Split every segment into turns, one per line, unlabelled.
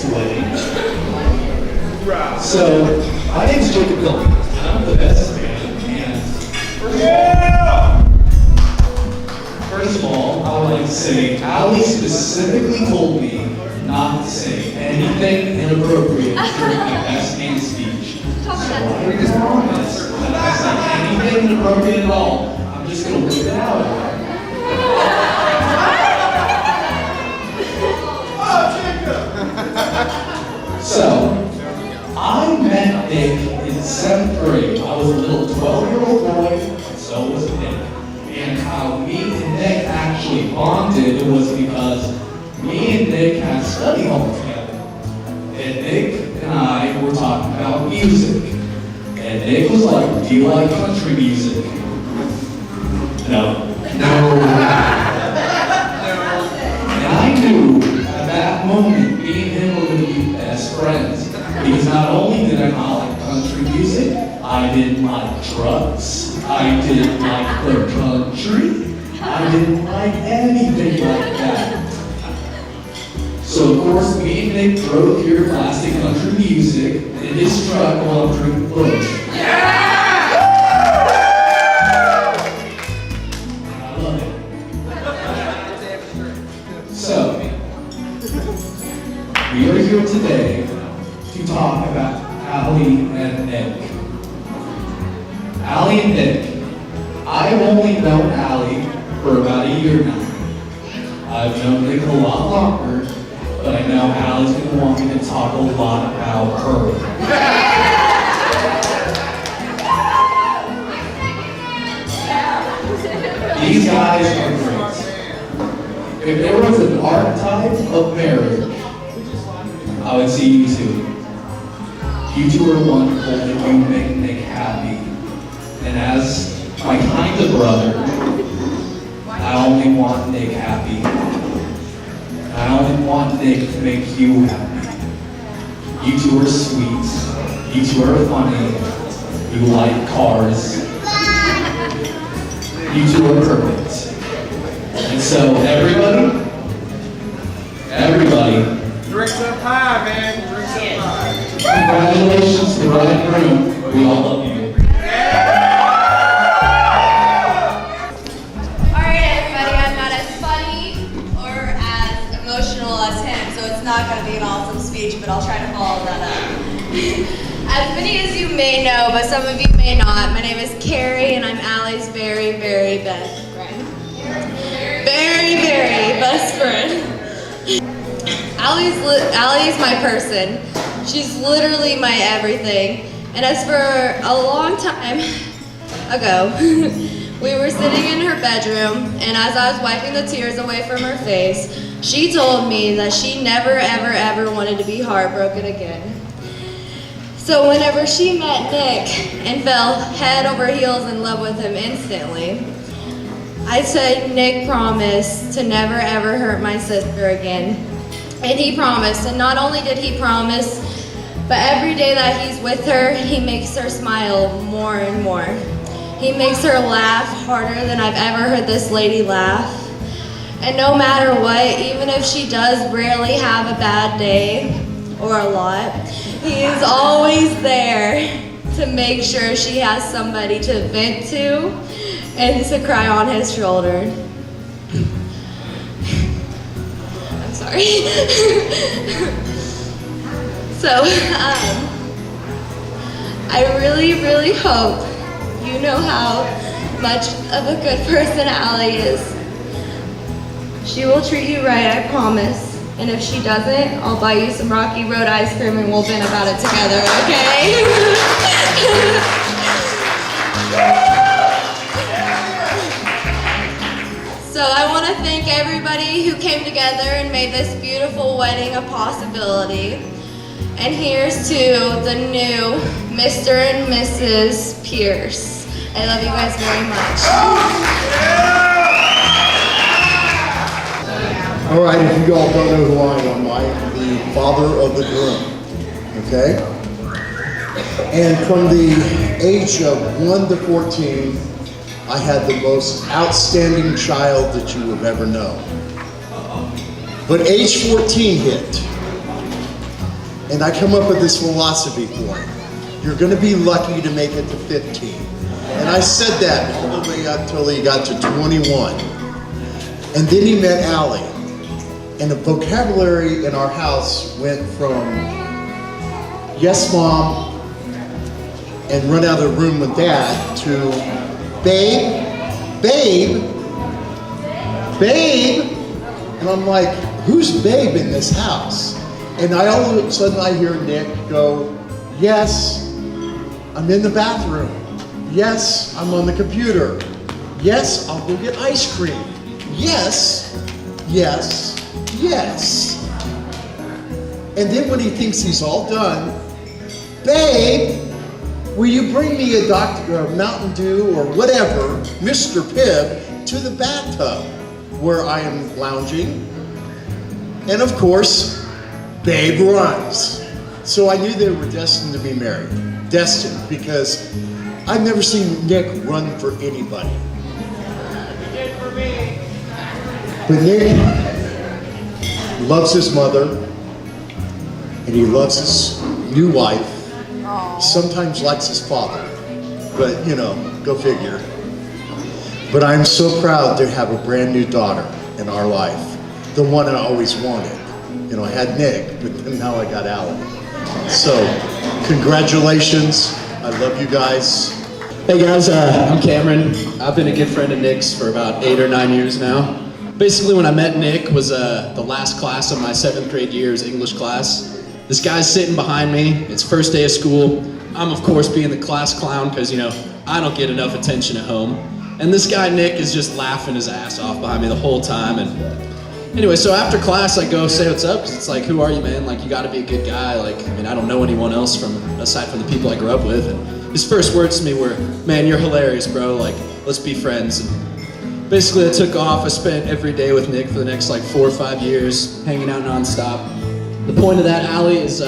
this wedding. So, my name is Jacob Gilman, and I'm the best man. And first of all, I would like to say, Allie specifically told me not to say anything inappropriate during my best man speech. So I just promise that if I say anything inappropriate at all, I'm just going to whip it out. So, I met Nick in 7th grade. I was a little 12-year-old boy, and so was Nick. And how me and Nick actually bonded was because me and Nick had study hall together. And Nick and I were talking about music. And Nick was like, "Do you like country music?" No. And I knew at that moment, me and him were going to be best friends. Because not only did I not like country music, I didn't like drugs, I didn't like the country, I didn't like anything like that. So of course, me and Nick drove here blasting country music in his truck while I'm drinking Bush. I love it. So, we are here today to talk about Allie and Nick. Allie and Nick. I've only known Allie for about a year now. I've known Nick a lot longer, but I know Allie's going to want me to talk a lot about her. These guys are great. If there was an archetype of marriage, I would see you two. You two are wonderful, and you make Nick happy. And as my kind of brother, I only want Nick happy. I only want Nick to make you happy. You two are sweet. You two are funny. You like cars. You two are perfect. And so everybody,
drinks up high, man. Drinks up high.
congratulations to the bride and groom. We all love you.
Alright everybody, I'm not as funny or as emotional as him, so it's not going to be an awesome speech, but I'll try to follow that up. As many as you may know, but some of you may not, my name is Carrie, and I'm Allie's very, very best friend. Very, very best friend. Allie's my person. She's literally my everything. And as for a long time ago, we were sitting in her bedroom, and as I was wiping the tears away from her face, she told me that she never, ever, ever wanted to be heartbroken again. So whenever she met Nick and fell head over heels in love with him instantly, I said, "Nick promised to never, ever hurt my sister again." And he promised, and not only did he promise, but every day that he's with her, he makes her smile more and more. He makes her laugh harder than I've ever heard this lady laugh. And no matter what, even if she does rarely have a bad day, or a lot, he is always there to make sure she has somebody to vent to and to cry on his shoulder. Sorry. So, I really, really hope you know how much of a good person Allie is. She will treat you right, I promise. And if she doesn't, I'll buy you some Rocky Road ice cream and we'll vent about it together, okay? So I want to thank everybody who came together and made this beautiful wedding a possibility. And here's to the new Mr. and Mrs. Pierce. I love you guys very much.
All right, if you all don't know who I am, I'm the father of the groom, okay? And from the age of 1 to 14, I had the most outstanding child that you have ever known. But age 14 hit, And I come up with this philosophy for him. You're gonna be lucky to make it to 15. And I said that all the way up till he got to 21. And then he met Allie. And the vocabulary in our house went from, yes, Mom, and run out of the room with Dad, to babe, babe, babe. And I'm like, who's babe in this house? And all of a sudden I hear Nick go, yes, I'm in the bathroom. Yes, I'm on the computer. Yes, I'll go get ice cream. Yes, yes, yes. And then when he thinks he's all done, babe, will you bring me a Mountain Dew or whatever, Mr. Pibb, to the bathtub where I am lounging? And of course, babe runs. So I knew they were destined to be married. Destined, because I've never seen Nick run for anybody.
You did for me.
But Nick loves his mother, and he loves his new wife. Sometimes likes his father, but you know, go figure. But I'm so proud to have a brand new daughter in our life, the one I always wanted. You know, I had Nick, but then now I got Allie. So, congratulations. I love you guys.
Hey guys, I'm Cameron. I've been a good friend of Nick's for about 8 or 9 years now. Basically, when I met Nick was the last class of my 7th grade year's English class. This guy's sitting behind me. It's first day of school. I'm of course being the class clown because, you know, I don't get enough attention at home. And this guy Nick is just laughing his ass off behind me the whole time. And anyway, so after class I go say what's up. It's like, who are you, man? Like, you gotta be a good guy. Like, I mean, I don't know anyone else aside from the people I grew up with. And his first words to me were, man, you're hilarious, bro. Like, let's be friends. And basically I took off. I spent every day with Nick for the next like 4 or 5 years, hanging out nonstop. The point of that, Allie, is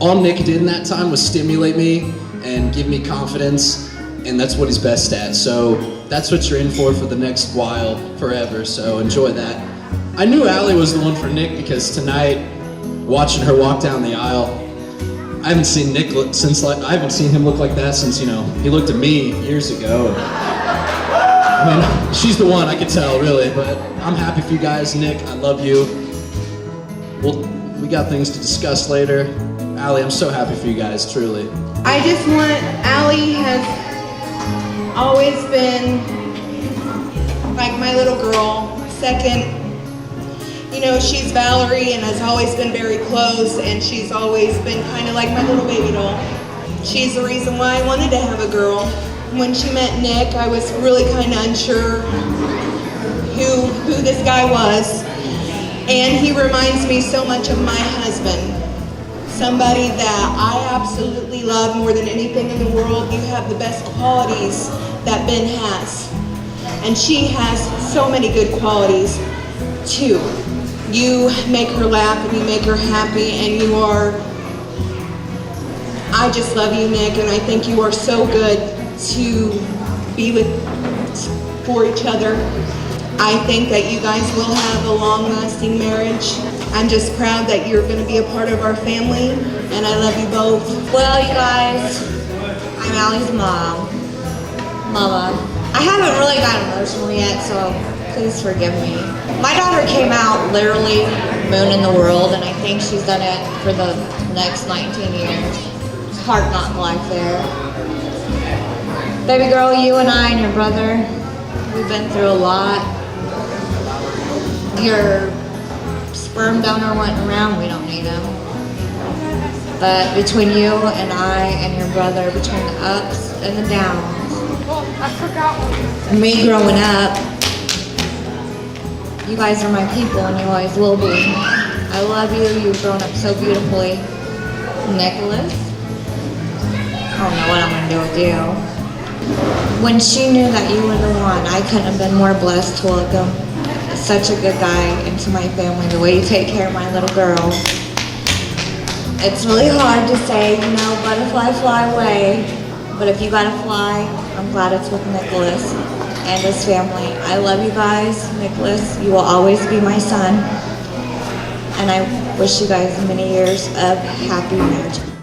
all Nick did in that time was stimulate me and give me confidence, and that's what he's best at. So that's what you're in for the next while, forever, so enjoy that. I knew Allie was the one for Nick because tonight, watching her walk down the aisle, I haven't seen Nick I haven't seen him look like that since, you know, he looked at me years ago. I mean, she's the one, I could tell, really, but I'm happy for you guys. Nick, I love you. We got things to discuss later. Allie, I'm so happy for you guys, truly.
I just want, Allie has always been like my little girl. Second, you know, she's Valerie and has always been very close, and she's always been kind of like my little baby doll. She's the reason why I wanted to have a girl. When she met Nick, I was really kind of unsure who this guy was. And he reminds me so much of my husband. Somebody that I absolutely love more than anything in the world. You have the best qualities that Ben has. And she has so many good qualities too. You make her laugh and you make her happy, and I just love you, Nick, and I think you are so good to be for each other. I think that you guys will have a long-lasting marriage. I'm just proud that you're going to be a part of our family, and I love you both.
Well, you guys, I'm Allie's mom. Mama. I haven't really got emotional yet, so please forgive me. My daughter came out literally moon in the world, and I think she's done it for the next 19 years. Hard knock life there. Baby girl, you and I and your brother, we've been through a lot. Your sperm donor went around, we don't need him. But between you and I and your brother, between the ups and the downs,
I forgot one.
me growing up, you guys are my people and you always will be. I love you, you've grown up so beautifully. Nicholas, I don't know what I'm gonna do with you. When she knew that you were the one, I couldn't have been more blessed to welcome such a good guy into my family, the way you take care of my little girl. It's really hard to say, you know, butterfly fly away, but if you gotta fly, I'm glad it's with Nicholas and his family. I love you guys. Nicholas, you will always be my son. and I wish you guys many years of happy magic.